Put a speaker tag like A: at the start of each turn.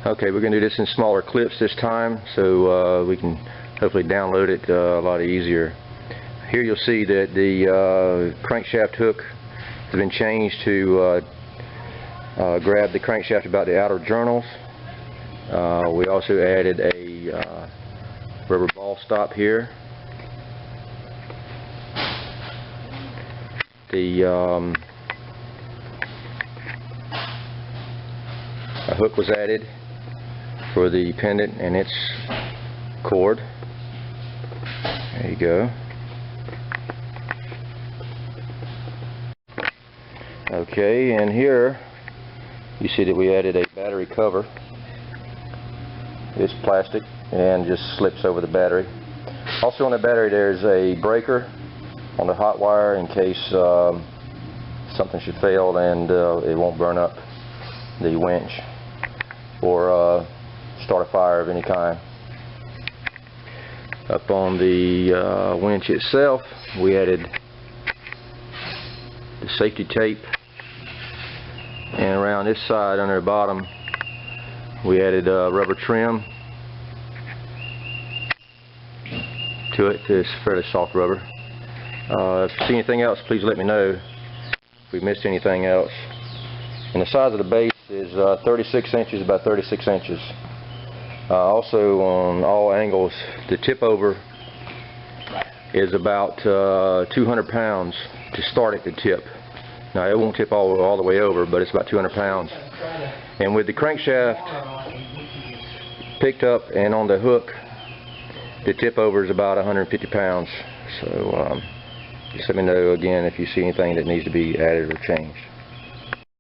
A: Okay, we're going to do this in smaller clips this time, so we can hopefully download it a lot easier. Here you'll see that the crankshaft hook has been changed to grab the crankshaft about the outer journals. We also added a rubber ball stop here. A hook was added for the pendant and its cord. There you go. Okay, and here you see that we added a battery cover. It's plastic and just slips over the battery. Also on the battery there's a breaker on the hot wire in case something should fail and it won't burn up the winch or start a fire of any kind. Up on the winch itself we added the safety tape, and around this side under the bottom we added rubber trim to it. It's fairly soft rubber. If you see anything else, please let me know if we missed anything else. And the size of the base is 36 inches, about 36 inches. Also on all angles, the tip over is about 200 pounds to start at the tip. Now it won't tip all the way over, but it's about 200 pounds. And with the crankshaft picked up and on the hook, the tip over is about 150 pounds. So just let me know again if you see anything that needs to be added or changed.